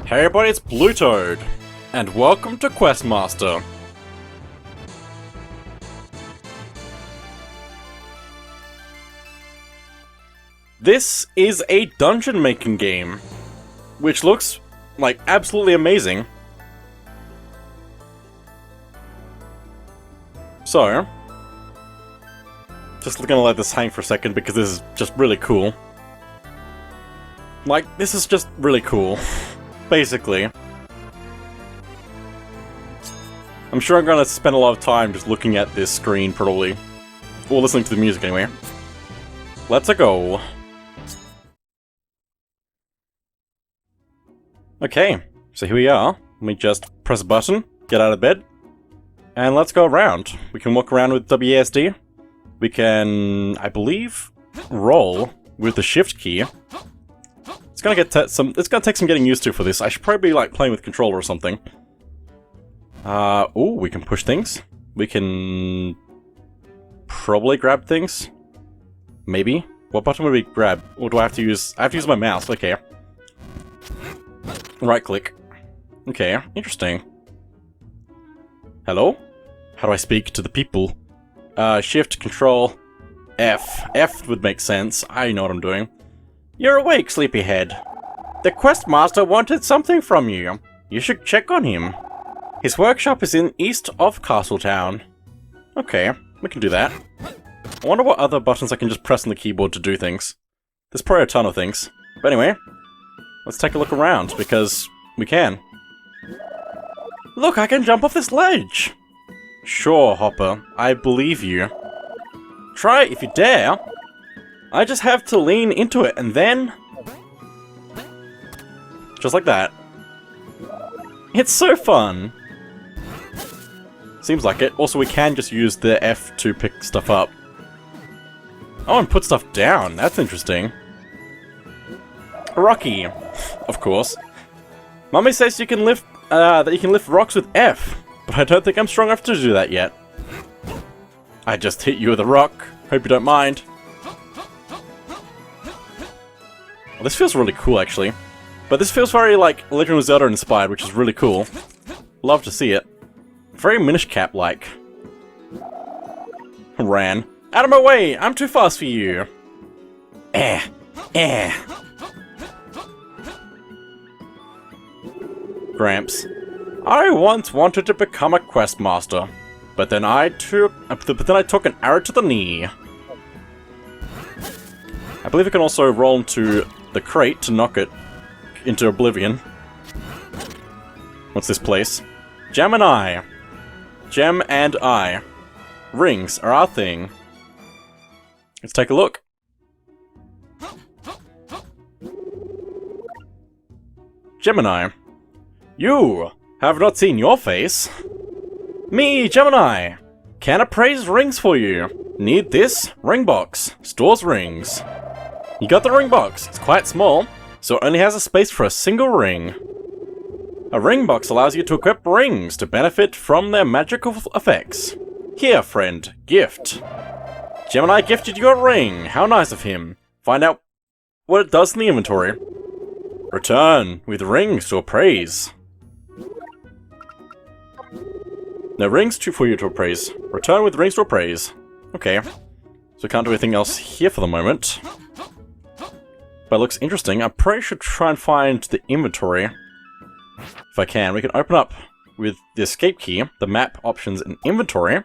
Hey everybody, it's BlueToad, and welcome to Questmaster. This is a dungeon making game, which looks like absolutely amazing. So, just gonna let this hang for a second because this is just really cool. Like, this is just really cool. Basically. I'm sure I'm gonna spend a lot of time just looking at this screen, probably. Or listening to the music, anyway. Let's go. Okay, so here we are. Let me just press a button, get out of bed, and let's go around. We can walk around with WASD. We can, I believe, roll with the shift key. It's gonna take some getting used to for this. I should probably be like playing with controller or something. Oh, we can push things. We can probably grab things. Maybe. What button would we grab? Or do I have to use? I have to use my mouse. Okay. Right click. Okay, interesting. Hello? How do I speak to the people? Shift, control, F. F would make sense. I know what I'm doing. You're awake, sleepyhead. The Questmaster wanted something from you. You should check on him. His workshop is in east of Castletown. Okay, we can do that. I wonder what other buttons I can just press on the keyboard to do things. There's probably a ton of things. But anyway, let's take a look around, because we can. Look, I can jump off this ledge! Sure, Hopper, I believe you. Try it if you dare! I just have to lean into it, and then... just like that. It's so fun! Seems like it. Also, we can just use the F to pick stuff up. Oh, and put stuff down. That's interesting. Rocky, of course. Mummy says you can lift, that you can lift rocks with F, but I don't think I'm strong enough to do that yet. I just hit you with a rock. Hope you don't mind. Well, this feels really cool, actually. But this feels very, like, Legend of Zelda inspired, which is really cool. Love to see it. Very Minish Cap-like. Ran. Out of my way! I'm too fast for you! Gramps. I once wanted to become a Questmaster, but then I took an arrow to the knee. I believe I can also roll into the crate to knock it into oblivion. What's this place? Gem and I. Gem and I. Rings are our thing. Let's take a look. Gemini. You have not seen your face. Me, Gemini. Can appraise rings for you. Need this? Ring box. Stores rings. You got the ring box. It's quite small, so it only has a space for a single ring. A ring box allows you to equip rings to benefit from their magical effects. Here, friend. Gift. Gemini gifted you a ring. How nice of him. Find out what it does in the inventory. Return with rings to appraise. No rings for you to appraise. Return with rings to appraise. Okay. So we can't do anything else here for the moment. But it looks interesting. I probably should try and find the inventory. If I can. We can open up with the escape key, the map options and inventory.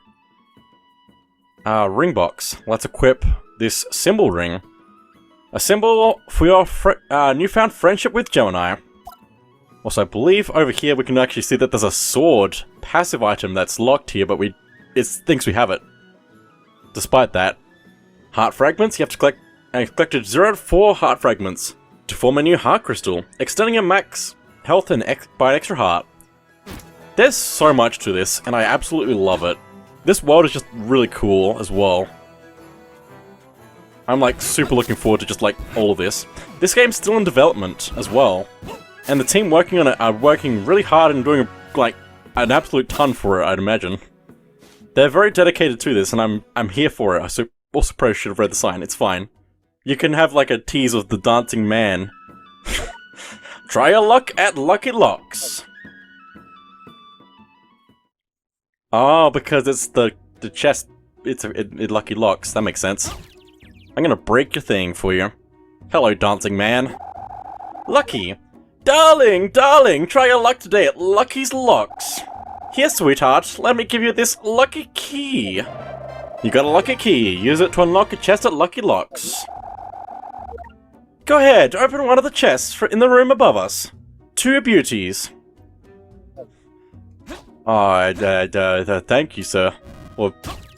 Ring box. Let's equip this symbol ring. A symbol for your newfound friendship with Gemini. Also, I believe over here we can actually see that there's a sword passive item that's locked here, but it thinks we have it. Despite that. Heart fragments. You have to collect... I collected 0 to 4 heart fragments to form a new heart crystal, extending your max health and by an extra heart. There's so much to this, and I absolutely love it. This world is just really cool as well. I'm like super looking forward to just like all of this. This game's still in development as well, and the team working on it are working really hard and doing like an absolute ton for it, I'd imagine. They're very dedicated to this, and I'm here for it. I also probably should have read the sign. It's fine. You can have like a tease of the dancing man Try your luck at Lucky Locks. Oh, because it's the chest. It Lucky Locks. That makes sense. I'm gonna break your thing for you. Hello, dancing man. Lucky. Darling, darling, try your luck today at Lucky's Locks. Here, sweetheart, let me give you this lucky key. You got a lucky key. Use it to unlock a chest at Lucky Locks. Go ahead, open one of the chests in the room above us. To your beauties. Oh, thank you, sir. Or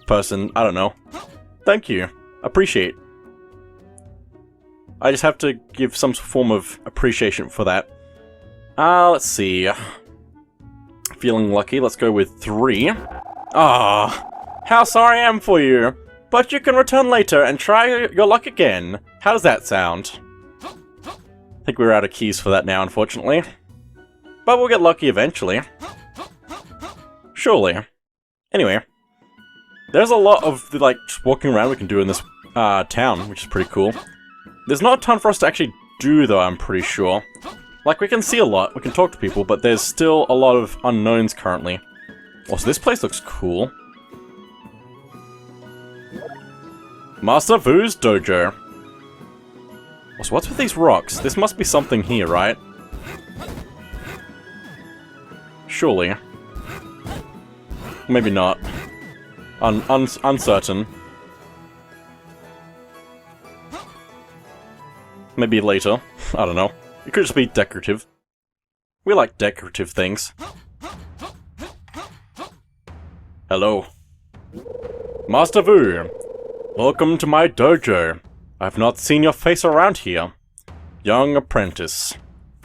person, I don't know. Thank you. Appreciate. I just have to give some form of appreciation for that. Let's see. Feeling lucky, let's go with 3. How sorry I am for you. But you can return later and try your luck again. How does that sound? I think we're out of keys for that now, unfortunately. But we'll get lucky eventually. Surely. Anyway. There's a lot of, like, walking around we can do in this town, which is pretty cool. There's not a ton for us to actually do, though, I'm pretty sure. Like, we can see a lot, we can talk to people, but there's still a lot of unknowns currently. Also, this place looks cool. Master Vu's Dojo. Also, what's with these rocks? This must be something here, right? Surely. Maybe not. Uncertain. Maybe later. I don't know. It could just be decorative. We like decorative things. Hello. Master Vu. Welcome to my dojo. I've not seen your face around here. Young apprentice.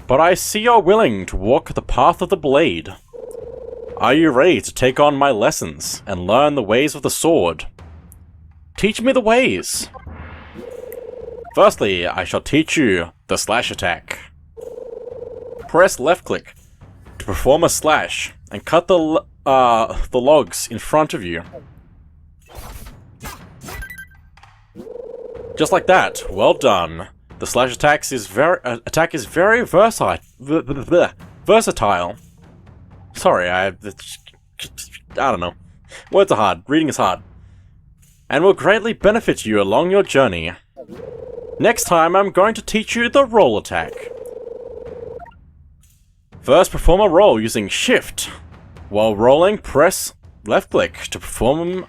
But I see you're willing to walk the path of the blade. Are you ready to take on my lessons and learn the ways of the sword? Teach me the ways. Firstly, I shall teach you the slash attack. Press left click to perform a slash and cut the logs in front of you. Just like that. Well done. The slash attack is very versatile. Sorry, I don't know. Words are hard. Reading is hard. And will greatly benefit you along your journey. Next time, I'm going to teach you the roll attack. First, perform a roll using Shift. While rolling, press left click to perform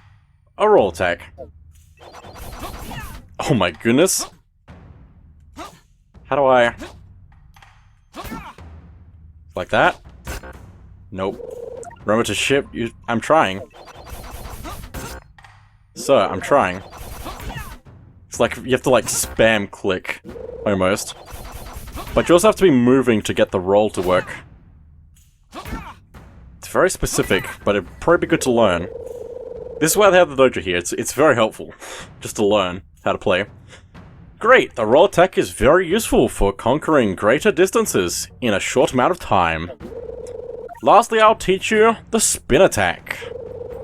a roll attack. Oh my goodness. How do I... Like that? Nope. Remember to shift... I'm trying. So, I'm trying. It's like, you have to like spam click. Almost. But you also have to be moving to get the roll to work. It's very specific, but it'd probably be good to learn. This is why they have the dojo here. It's very helpful. Just to learn how to play. Great! The roll attack is very useful for conquering greater distances in a short amount of time. Lastly, I'll teach you the spin attack.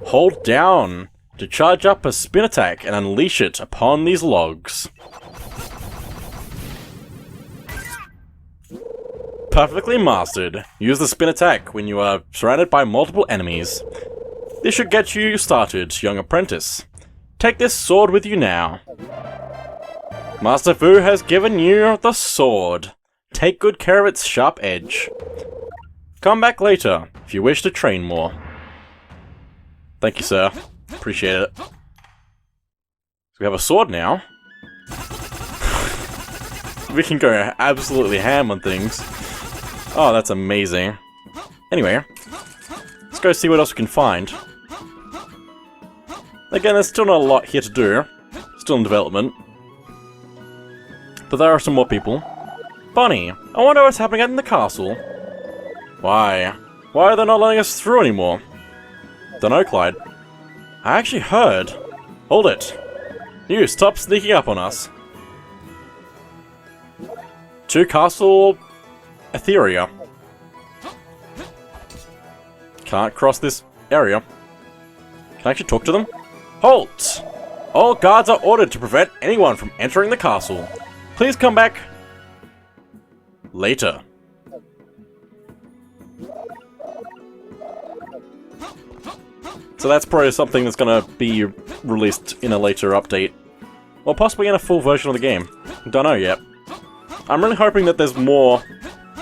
Hold down to charge up a spin attack and unleash it upon these logs. Perfectly mastered. Use the spin attack when you are surrounded by multiple enemies. This should get you started, young apprentice. Take this sword with you now. Master Vu has given you the sword. Take good care of its sharp edge. Come back later if you wish to train more. Thank you, sir. Appreciate it. So we have a sword now. We can go absolutely ham on things. Oh, that's amazing. Anyway, let's go see what else we can find. Again, there's still not a lot here to do. Still in development. But there are some more people. Bunny, I wonder what's happening in the castle. Why? Why are they not letting us through anymore? Dunno, Clyde. I actually heard. Hold it. You, stop sneaking up on us. To Castle Etheria. Can't cross this area. Can I actually talk to them? Halt! All guards are ordered to prevent anyone from entering the castle. Please come back later. So that's probably something that's gonna be released in a later update. Or possibly in a full version of the game. Don't know yet. I'm really hoping that there's more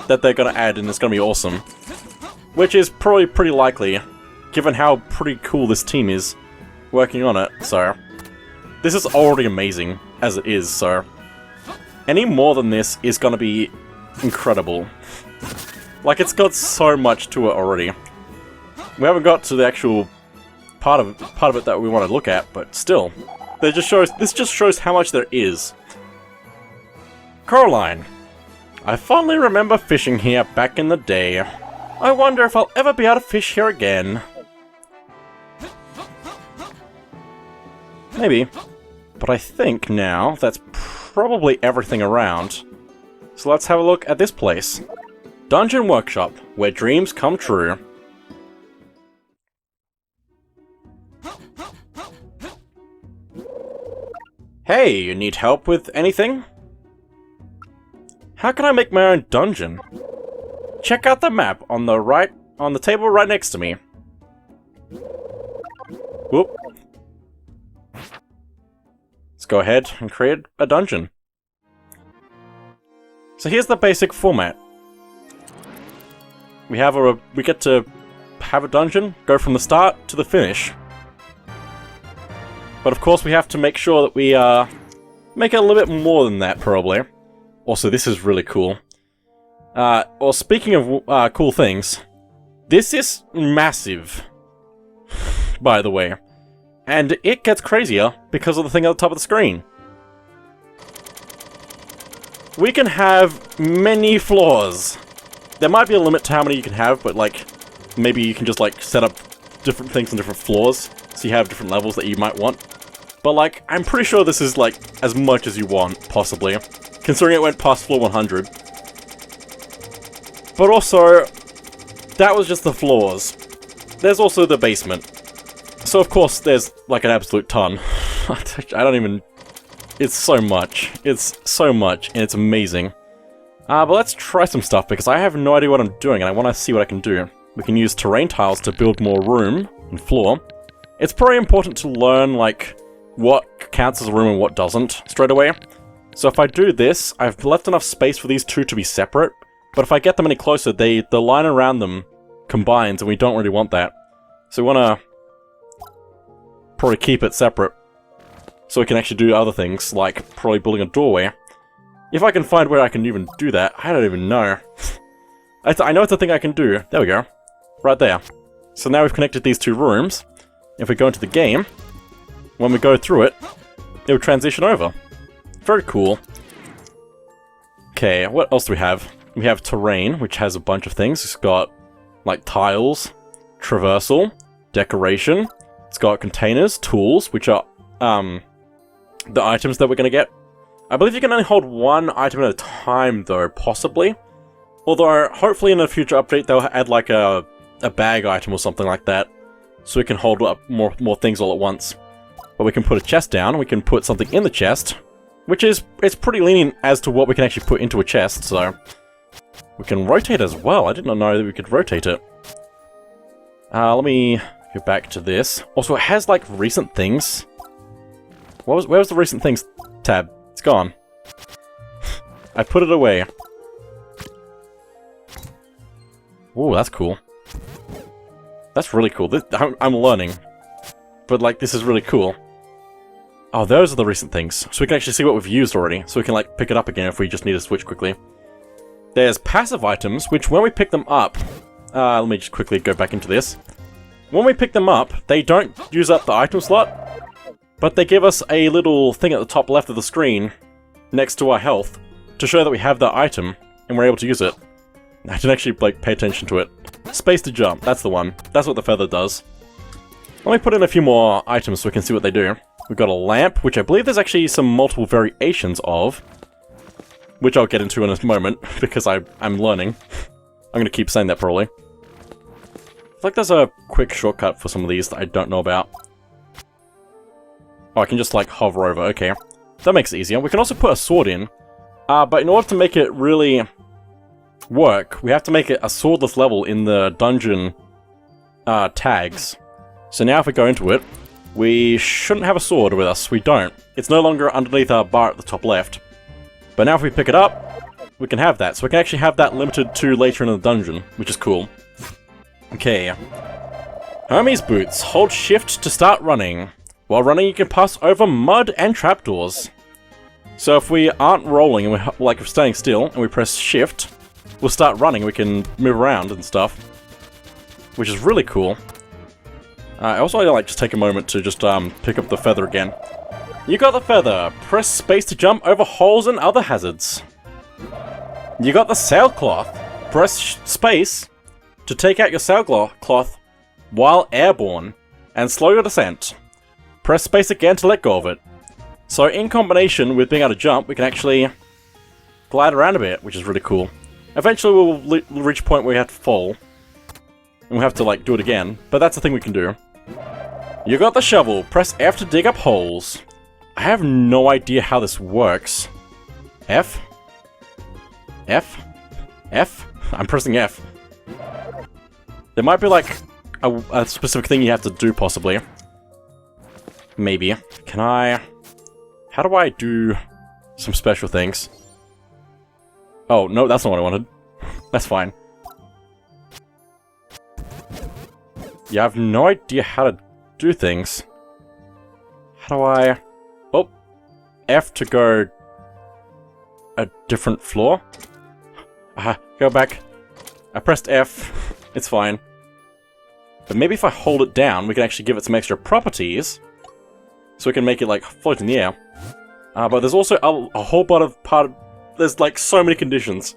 that they're gonna add and it's gonna be awesome. Which is probably pretty likely, given how pretty cool this team is working on it, so... This is already amazing, as it is, so... Any more than this is gonna be incredible. Like, it's got so much to it already. We haven't got to the actual part of it that we want to look at, but still. This just shows how much there is. Coraline. I fondly remember fishing here back in the day. I wonder if I'll ever be able to fish here again. Maybe. But I think now that's probably everything around. So let's have a look at this place. Dungeon Workshop, where dreams come true. Hey, you need help with anything? How can I make my own dungeon? Check out the map on the table right next to me. Whoop. Let's go ahead and create a dungeon. So here's the basic format. We get to have a dungeon, go from the start to the finish. But of course we have to make sure that we make it a little bit more than that, probably. Also, this is really cool. Well, speaking of cool things, this is massive, by the way. And it gets crazier because of the thing at the top of the screen. We can have many floors. There might be a limit to how many you can have, but like, maybe you can just like set up different things on different floors, so you have different levels that you might want. But like, I'm pretty sure this is like as much as you want, possibly, considering it went past floor 100. But also, that was just the floors. There's also the basement. So of course there's like an absolute ton. I don't even... It's so much. It's so much, and it's amazing. But let's try some stuff, because I have no idea what I'm doing, and I want to see what I can do. We can use terrain tiles to build more room and floor. It's probably important to learn, like, what counts as a room and what doesn't, straight away. So if I do this, I've left enough space for these two to be separate, but if I get them any closer, the line around them combines, and we don't really want that. So we want to probably keep it separate, so we can actually do other things, like probably building a doorway. If I can find where I can even do that, I don't even know. I know it's a thing I can do. There we go. Right there. So now we've connected these two rooms. If we go into the game, when we go through it, it will transition over. Very cool. Okay, what else do we have? We have terrain, which has a bunch of things. It's got, like, tiles, traversal, decoration. It's got containers, tools, which are, the items that we're gonna get. I believe you can only hold one item at a time, though, possibly. Although, hopefully in a future update, they'll add, like, a bag item or something like that. So we can hold up more things all at once. But we can put a chest down, we can put something in the chest, which is, it's pretty lenient as to what we can actually put into a chest, so... We can rotate as well. I did not know that we could rotate it. Let me go back to this. Also, it has, like, recent things. Where was the recent things tab? It's gone. I put it away. Ooh, that's cool. That's really cool. I'm learning. But, like, this is really cool. Oh, those are the recent things. So we can actually see what we've used already. So we can, like, pick it up again if we just need to switch quickly. There's passive items, which when we pick them up... let me just quickly go back into this. When we pick them up, they don't use up the item slot, but they give us a little thing at the top left of the screen, next to our health, to show that we have the item, and we're able to use it. I didn't actually, like, pay attention to it. Space to jump, that's the one. That's what the feather does. Let me put in a few more items so we can see what they do. We've got a lamp, which I believe there's actually some multiple variations of, which I'll get into in a moment, because I'm learning. I'm gonna keep saying that probably. I feel like there's a quick shortcut for some of these that I don't know about. Oh, I can just, like, hover over, okay. That makes it easier. We can also put a sword in, but in order to make it really work, we have to make it a swordless level in the dungeon tags. So now if we go into it, we shouldn't have a sword with us. We don't. It's no longer underneath our bar at the top left. But now if we pick it up, we can have that. So we can actually have that limited to later in the dungeon, which is cool. Okay. Hermes boots. Hold shift to start running. While running, you can pass over mud and trapdoors. So if we aren't rolling and we're staying still and we press shift, we'll start running. We can move around and stuff, which is really cool. I also like just take a moment to just pick up the feather again. You got the feather. Press space to jump over holes and other hazards. You got the sailcloth. Press space to take out your sailcloth while airborne and slow your descent. Press space again to let go of it. So in combination with being able to jump, we can actually glide around a bit, which is really cool. Eventually we'll reach a point where we have to fall. And we'll have to do it again, but that's the thing we can do. You got the shovel. Press F to dig up holes. I have no idea how this works. F? F? F? I'm pressing F. There might be a specific thing you have to do, possibly. Maybe. Can I... How do I do some special things? Oh, no, that's not what I wanted. That's fine. Yeah, I have no idea how to do things. How do I... Oh! F to go... a different floor? Go back. I pressed F. It's fine. But maybe if I hold it down, we can actually give it some extra properties. So we can make it, float in the air. But there's also a whole lot of there's, so many conditions.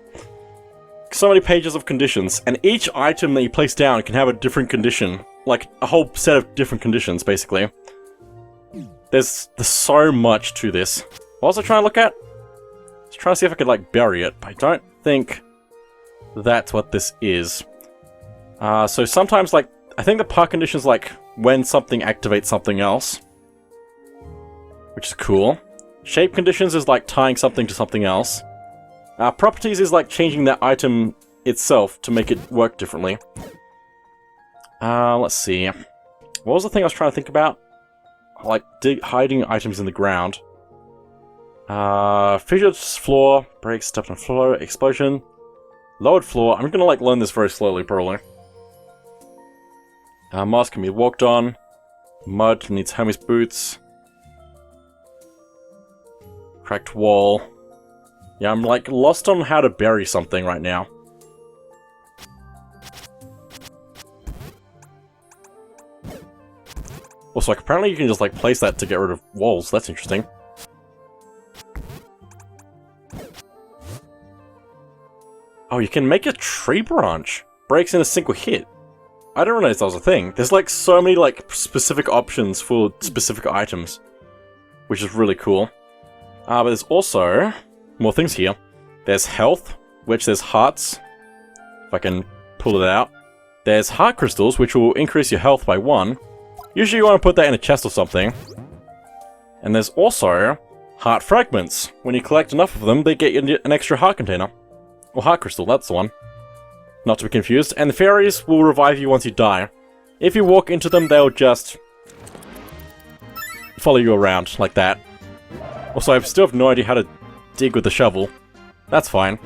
So many pages of conditions. And each item that you place down can have a different condition. A whole set of different conditions, basically. There's so much to this. What was I trying to look at? I was trying to see if I could, bury it. But I don't think that's what this is. So sometimes, I think the part condition's when something activates something else. Which is cool. Shape conditions is tying something to something else. Properties is changing that item itself to make it work differently. Let's see. What was the thing I was trying to think about? Hiding items in the ground. Fissured floor, break, stepped on floor, explosion. Lowered floor. I'm gonna learn this very slowly, probably. Moss can be walked on. Mud needs Hermes boots. Cracked wall. Yeah, I'm lost on how to bury something right now. Also, apparently you can just place that to get rid of walls. That's interesting. Oh, you can make a tree branch. Breaks in a single hit. I didn't realize that was a thing. There's so many specific options for specific items, which is really cool. But there's also more things here. There's health, which there's hearts, if I can pull it out. There's heart crystals, which will increase your health by 1. Usually you want to put that in a chest or something. And there's also heart fragments. When you collect enough of them, they get you an extra heart container. Or heart crystal, that's the one. Not to be confused. And the fairies will revive you once you die. If you walk into them, they'll just follow you around like that. Also, I still have no idea how to dig with the shovel. That's fine.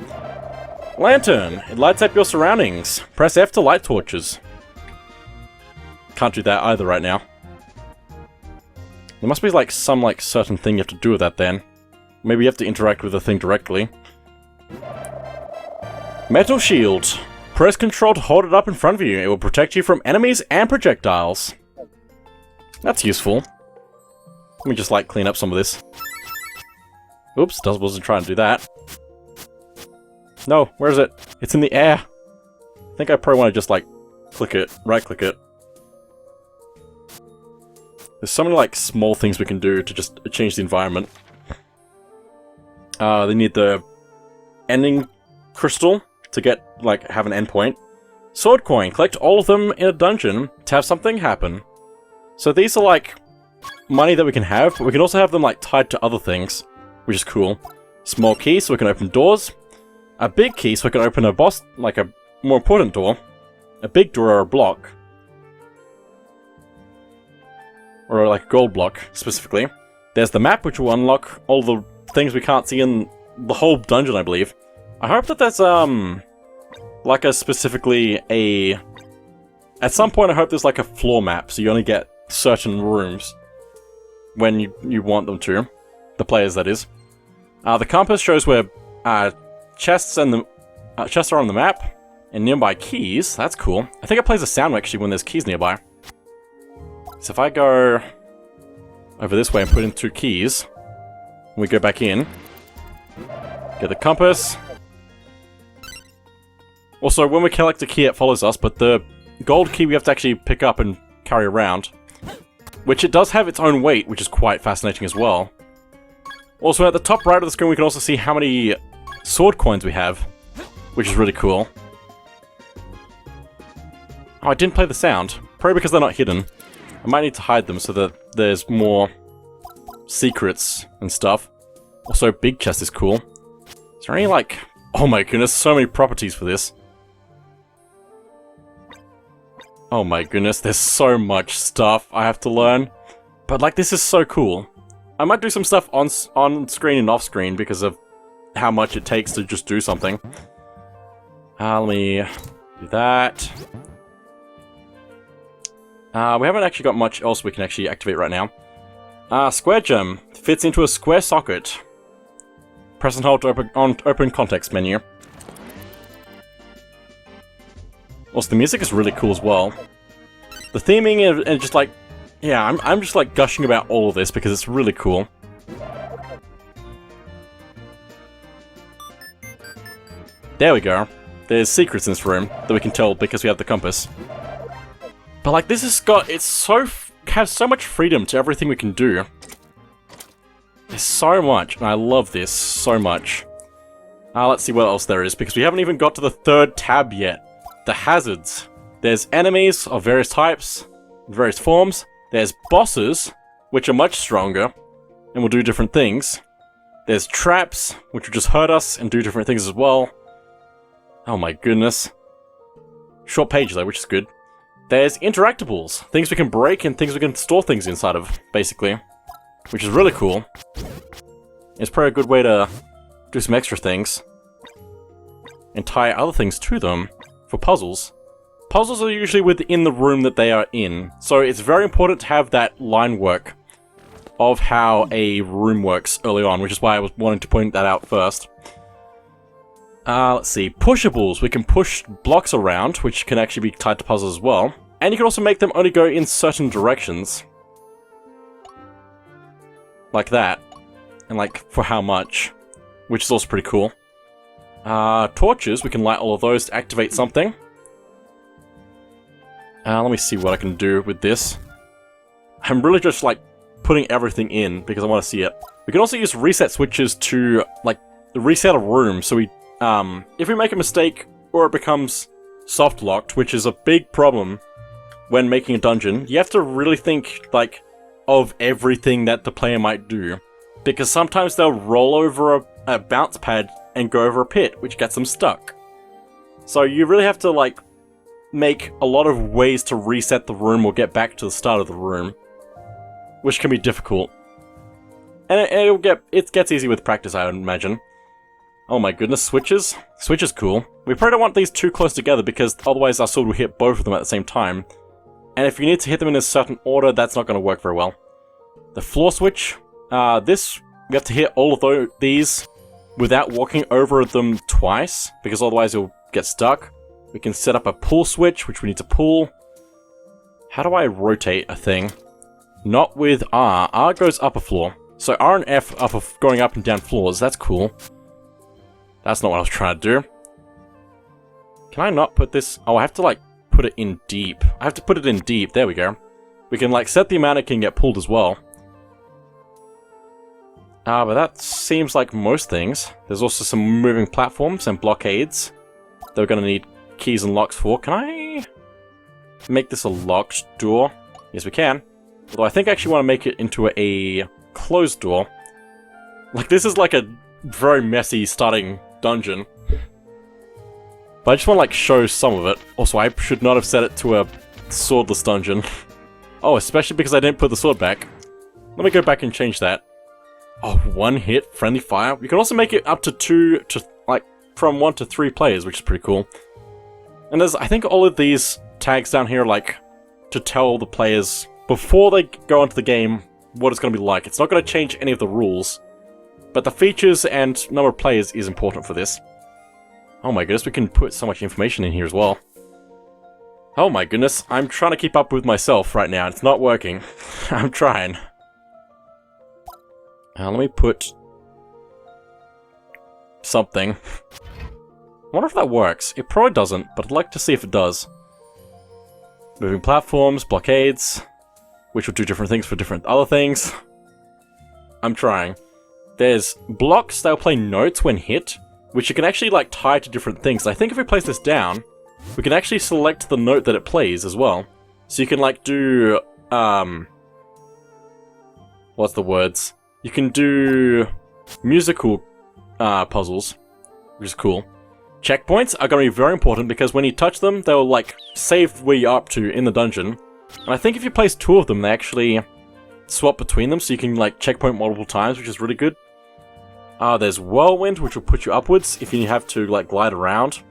Lantern. It lights up your surroundings. Press F to light torches. Can't do that either right now. There must be some certain thing you have to do with that then. Maybe you have to interact with the thing directly. Metal shield. Press control to hold it up in front of you. It will protect you from enemies and projectiles. That's useful. Let me just clean up some of this. Oops, wasn't trying to do that. No, where is it? It's in the air. I think I probably want to just click it, right-click it. There's so many small things we can do to just change the environment. They need the ending crystal to get have an endpoint. Sword coin. Collect all of them in a dungeon to have something happen. So these are money that we can have, but we can also have them tied to other things, which is cool. Small key so we can open doors. A big key so we can open a boss, a more important door. A big door or a block. or like a gold block, specifically. There's the map, which will unlock all the things we can't see in the whole dungeon, I believe. I hope that there's, like a specifically a... At some point, I hope there's like a floor map, so you only get certain rooms when you want them to. The players, that is. The compass shows where chests are on the map, and nearby keys. That's cool. I think it plays a sound actually when there's keys nearby. So if I go over this way and put in 2 keys, we go back in, get the compass. Also, when we collect a key, it follows us, but the gold key we have to actually pick up and carry around, which it does have its own weight, which is quite fascinating as well. Also, at the top right of the screen, we can also see how many sword coins we have, which is really cool. Oh, I didn't play the sound. Probably because they're not hidden. I might need to hide them so that there's more secrets and stuff. Also, big chest is cool. Is there any, like... Oh my goodness, so many properties for this. Oh my goodness, there's so much stuff I have to learn. But, like, this is so cool. I might do some stuff on screen and off screen because of how much it takes to just do something. Let me do that. We haven't actually got much else we can actually activate right now. Square gem fits into a square socket. Press and hold to open context menu. Also, the music is really cool as well. The theming and just like, yeah, I'm just like gushing about all of this because it's really cool. There we go. There's secrets in this room that we can tell because we have the compass. But like, this has got, has so much freedom to everything we can do. There's so much, and I love this so much. Let's see what else there is, because we haven't even got to the 3rd tab yet. The hazards. There's enemies of various types, various forms. There's bosses, which are much stronger, and will do different things. There's traps, which will just hurt us and do different things as well. Oh my goodness. Short page though, which is good. There's interactables, things we can break and things we can store things inside of, basically. Which is really cool. It's probably a good way to do some extra things. And tie other things to them for puzzles. Puzzles are usually within the room that they are in, so it's very important to have that line work of how a room works early on, which is why I was wanting to point that out first. Let's see, pushables. We can push blocks around, which can actually be tied to puzzles as well. And you can also make them only go in certain directions. Like that. And like, for how much. Which is also pretty cool. Torches, we can light all of those to activate something. Let me see what I can do with this. I'm really just like putting everything in because I want to see it. We can also use reset switches to like reset a room. So we, if we make a mistake or it becomes soft locked, which is a big problem when making a dungeon, you have to really think like of everything that the player might do, because sometimes they'll roll over a bounce pad and go over a pit, which gets them stuck. So you really have to like make a lot of ways to reset the room or get back to the start of the room, which can be difficult. And it gets easy with practice, I would imagine. Oh my goodness, switches? Switch is cool. We probably don't want these too close together because otherwise our sword will hit both of them at the same time. And if you need to hit them in a certain order, that's not going to work very well. The floor switch, this, we have to hit all of these without walking over them twice, because otherwise you'll get stuck. We can set up a pull switch, which we need to pull. How do I rotate a thing? Not with R. R goes up a floor. So R and F are for going up and down floors. That's cool. That's not what I was trying to do. Can I not put this? Oh, I have to like put it in deep. I have to put it in deep. There we go. We can like set the amount it can get pulled as well. But that seems like most things. There's also some moving platforms and blockades that we're going to need keys and locks for. Can I make this a locked door? Yes, we can. Although I think I actually want to make it into a closed door. Like, this is like a very messy starting dungeon. But I just want to like show some of it. Also, I should not have set it to a swordless dungeon. Oh, especially because I didn't put the sword back. Let me go back and change that. Oh, 1 hit, friendly fire. You can also make it up to 2 to, like, from 1 to 3 players, which is pretty cool. And there's, I think all of these tags down here, like, to tell the players before they go into the game what it's going to be like. It's not going to change any of the rules, but the features and number of players is important for this. Oh my goodness, we can put so much information in here as well. Oh my goodness, I'm trying to keep up with myself right now. It's not working. I'm trying. Let me put something. I wonder if that works. It probably doesn't, but I'd like to see if it does. Moving platforms, blockades, which will do different things for different other things. I'm trying. There's blocks that will play notes when hit, which you can actually like tie to different things. I think if we place this down, we can actually select the note that it plays as well. So you can like do, what's the words? You can do musical puzzles, which is cool. Checkpoints are going to be very important because when you touch them, they'll like save where you're up to in the dungeon. And I think if you place 2 of them, they actually swap between them, so you can like checkpoint multiple times, which is really good. There's Whirlwind, which will put you upwards if you have to like glide around.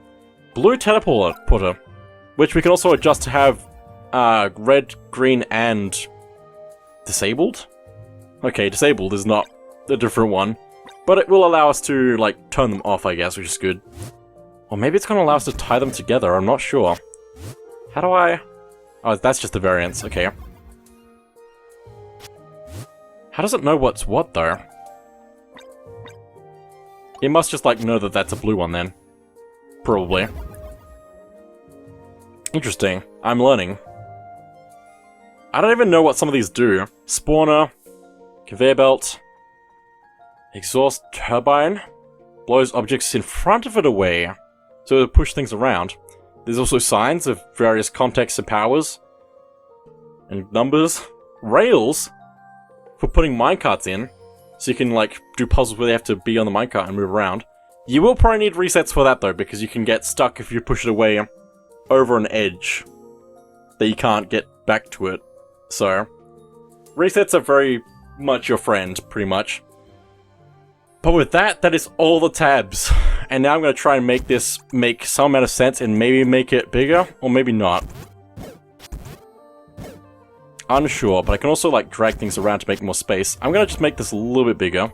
Blue Teleporter, which we can also adjust to have red, green, and disabled? Okay, disabled is not a different one, but it will allow us to like turn them off, I guess, which is good. Or maybe it's going to allow us to tie them together, I'm not sure. How do I... Oh, that's just the variance, okay. How does it know what's what, though? It must just, like, know that that's a blue one, then. Probably. Interesting. I'm learning. I don't even know what some of these do. Spawner. Conveyor belt. Exhaust turbine. Blows objects in front of it away. So it'll push things around. There's also signs of various contexts and powers. And numbers. Rails. For putting minecarts in. So you can, like, do puzzles where they have to be on the minecart and move around. You will probably need resets for that, though, because you can get stuck if you push it away over an edge that you can't get back to it. So, resets are very much your friend, pretty much. But with that, that is all the tabs. And now I'm going to try and make this make some amount of sense and maybe make it bigger, or maybe not. Unsure, but I can also like drag things around to make more space. I'm going to just make this a little bit bigger.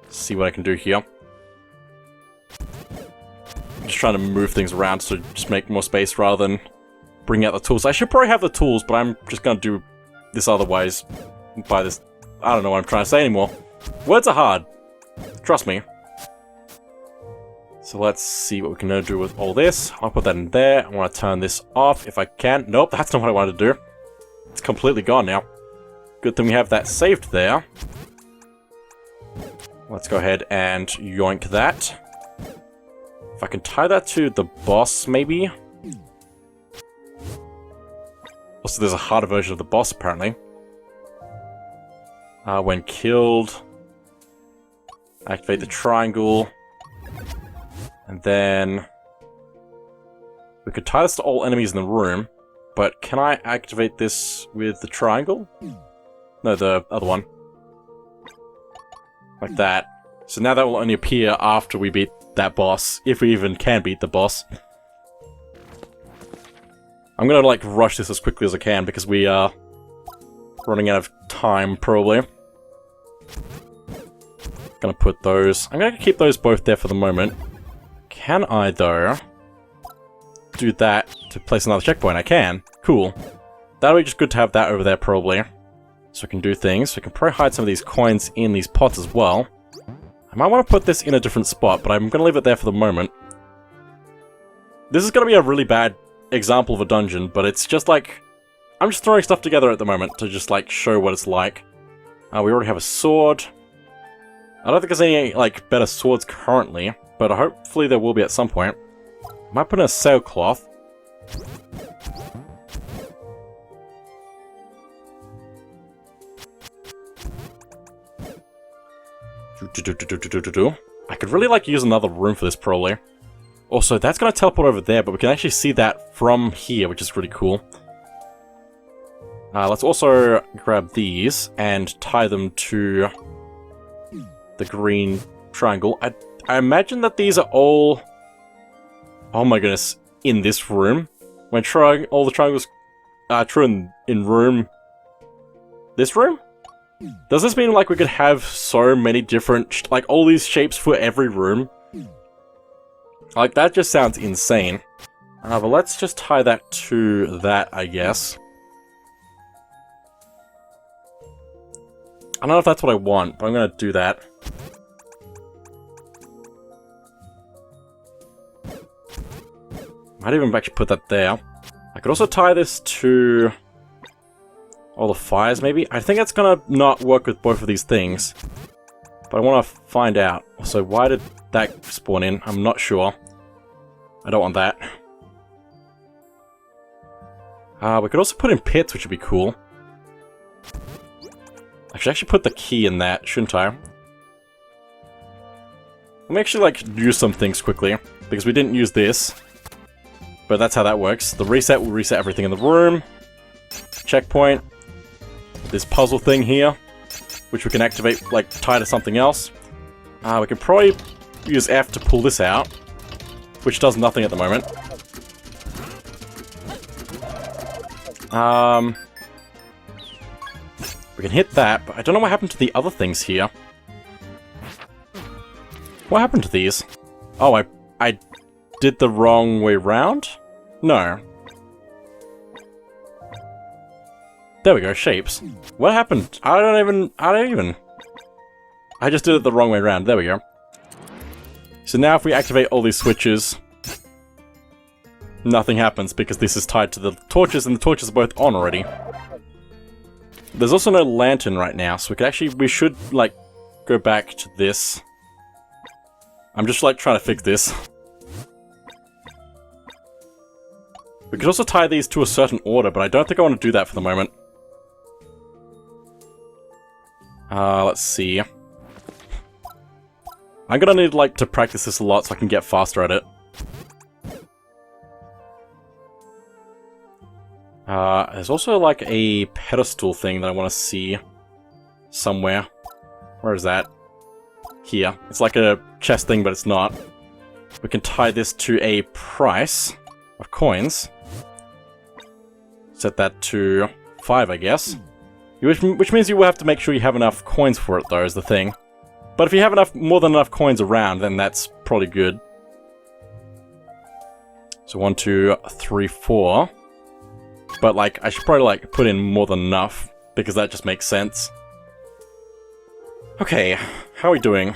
See what I can do here. I'm just trying to move things around to just make more space rather than bring out the tools. I should probably have the tools, but I'm just going to do this otherwise by this. I don't know what I'm trying to say anymore. Words are hard. Trust me. So let's see what we can do with all this. I'll put that in there. I want to turn this off if I can. Nope, that's not what I wanted to do. It's completely gone now. Good thing we have that saved there. Let's go ahead and yoink that. If I can tie that to the boss, maybe? Also, there's a harder version of the boss, apparently. When killed, activate the triangle. And then we could tie this to all enemies in the room, but can I activate this with the triangle? No, the other one. Like that. So now that will only appear after we beat that boss, if we even can beat the boss. I'm gonna like rush this as quickly as I can because we are running out of time, probably. Gonna put those. I'm gonna keep those both there for the moment. Can I, though, do that to place another checkpoint? I can. Cool. That'll be just good to have that over there, probably. So we can do things. We can probably hide some of these coins in these pots as well. I might want to put this in a different spot, but I'm going to leave it there for the moment. This is going to be a really bad example of a dungeon, but it's just like... I'm just throwing stuff together at the moment to just, like, show what it's like. We already have a sword. I don't think there's any, like, better swords currently. But hopefully there will be at some point. I might put in a sailcloth. I could really like use another room for this probably. Also, that's going to teleport over there, but we can actually see that from here, which is really cool. Let's also grab these and tie them to the green triangle. I imagine that these are all... Oh my goodness, in this room. When all the triangles are true in room... This room? Does this mean, like, we could have so many different... Like, all these shapes for every room? Like, that just sounds insane. But let's just tie that to that, I guess. I don't know if that's what I want, but I'm gonna do that. Might even actually put that there. I could also tie this to all the fires, maybe? I think it's gonna not work with both of these things. But I want to find out. So why did that spawn in? I'm not sure. I don't want that. We could also put in pits, which would be cool. I should actually put the key in that, shouldn't I? Let me actually, like, use some things quickly, because we didn't use this. But that's how that works. The reset will reset everything in the room. Checkpoint. This puzzle thing here, which we can activate, like, tie to something else. We can probably use F to pull this out, which does nothing at the moment. We can hit that, but I don't know what happened to the other things here. What happened to these? Oh, I did the wrong way round? No. There we go, shapes. What happened? I don't even... I just did it the wrong way around. There we go. So now if we activate all these switches, nothing happens because this is tied to the torches and the torches are both on already. There's also no lantern right now, so we should, like, go back to this. I'm just, like, trying to fix this. We could also tie these to a certain order, but I don't think I want to do that for the moment. Let's see. I'm gonna need, like, to practice this a lot so I can get faster at it. There's also, like, a pedestal thing that I want to see somewhere. Where is that? Here. It's like a chest thing, but it's not. We can tie this to a price of coins. Set that to 5, I guess. Which means you will have to make sure you have enough coins for it, though, is the thing. But if you have more than enough coins around, then that's probably good. So 1, 2, 3, 4. But, like, I should probably, like, put in more than enough, because that just makes sense. Okay, how are we doing?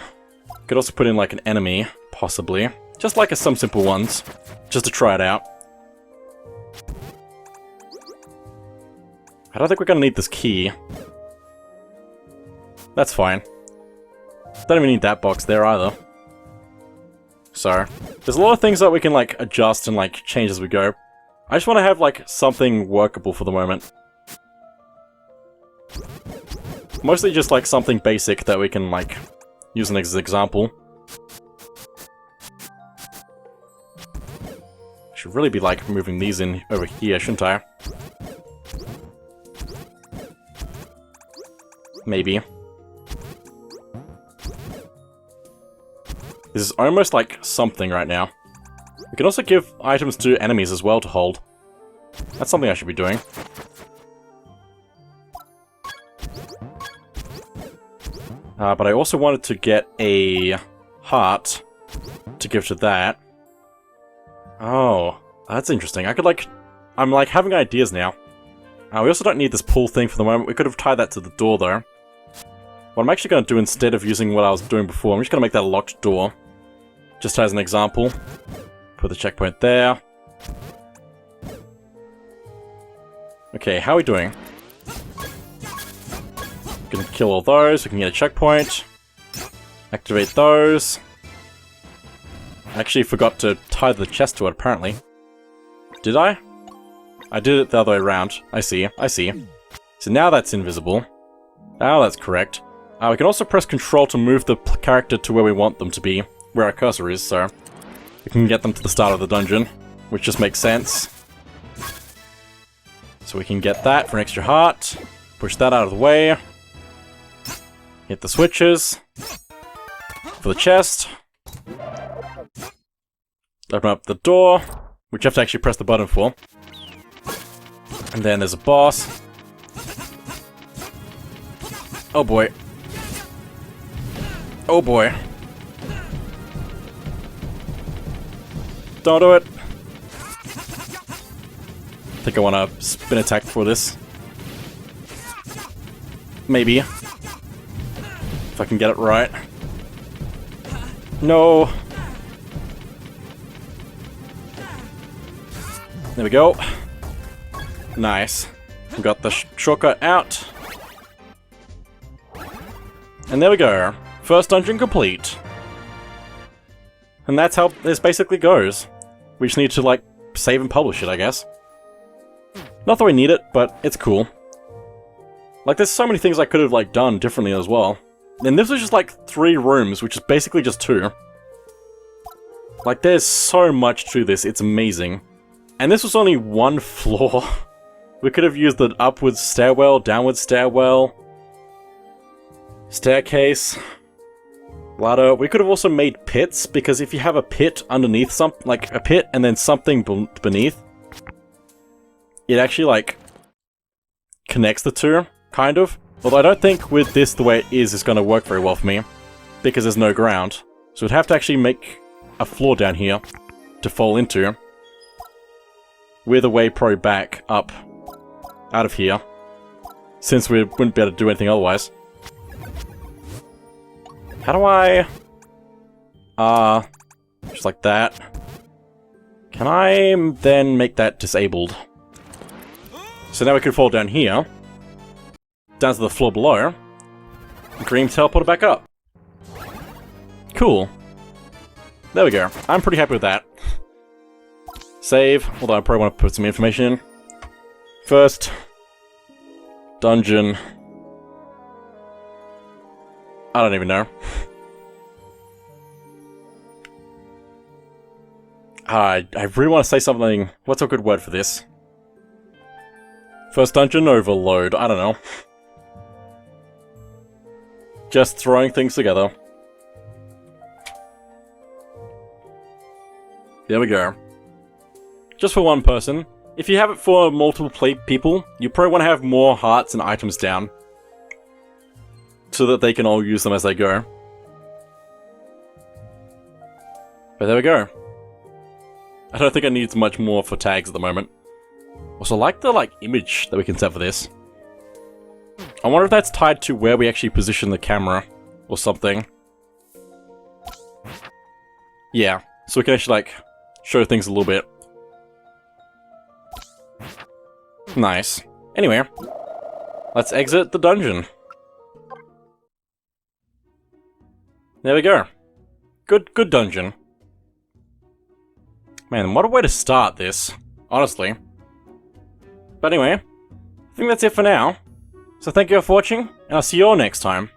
Could also put in, like, an enemy, possibly. Just, like, some simple ones, just to try it out. I don't think we're gonna need this key. That's fine. Don't even need that box there either. So, there's a lot of things that we can, like, adjust and, like, change as we go. I just want to have, like, something workable for the moment. Mostly just, like, something basic that we can, like, use as an example. Should really be, like, moving these in over here, shouldn't I? Maybe. This is almost like something right now. We can also give items to enemies as well to hold. That's something I should be doing. But I also wanted to get a heart to give to that. Oh, that's interesting. I could, like... I'm, like, having ideas now. We also don't need this pull thing for the moment. We could have tied that to the door, though. What I'm actually going to do instead of using what I was doing before, I'm just going to make that a locked door. Just as an example. Put the checkpoint there. Okay, how are we doing? We can kill all those, we can get a checkpoint. Activate those. I actually forgot to tie the chest to it, apparently. Did I? I did it the other way around. I see, I see. So now that's invisible. Now that's correct. We can also press Control to move the character to where we want them to be. Where our cursor is, so... we can get them to the start of the dungeon, which just makes sense. So we can get that for an extra heart, push that out of the way, hit the switches for the chest, open up the door, which you have to actually press the button for, and then there's a boss. Oh boy. Oh boy. Don't do it. I think I want to spin attack for this. Maybe. If I can get it right. No. There we go. Nice. We got the shortcut out. And there we go. First dungeon complete. And that's how this basically goes. We just need to, like, save and publish it, I guess. Not that we need it, but it's cool. Like, there's so many things I could have, like, done differently as well. And this was just, like, 3 rooms, which is basically just 2. Like, there's so much to this, it's amazing. And this was only 1 floor. We could have used the upwards stairwell, downwards stairwell, staircase, ladder. We could have also made pits, because if you have a pit underneath something, like a pit and then something beneath, it actually, like, connects the 2, kind of. Although I don't think with this the way it is, it's going to work very well for me, because there's no ground. So we'd have to actually make a floor down here to fall into, with a way probably back up out of here, since we wouldn't be able to do anything otherwise. How do I... just like that. Can I then make that disabled? So now we can fall down here, down to the floor below, green teleporter back up. Cool. There we go. I'm pretty happy with that. Save, although I probably want to put some information in. First dungeon. I don't even know. I really want to say something. What's a good word for this? First dungeon overload. I don't know. Just throwing things together. There we go. Just for one person. If you have it for multiple people, you probably want to have more hearts and items down, so that they can all use them as they go. But there we go. I don't think I need much more for tags at the moment. Also, I like the, image that we can set for this. I wonder if that's tied to where we actually position the camera, or something. Yeah, so we can actually, show things a little bit. Nice. Anyway, let's exit the dungeon. There we go. Good dungeon. Man, what a way to start this, honestly. But anyway, I think that's it for now. So thank you all for watching, and I'll see you all next time.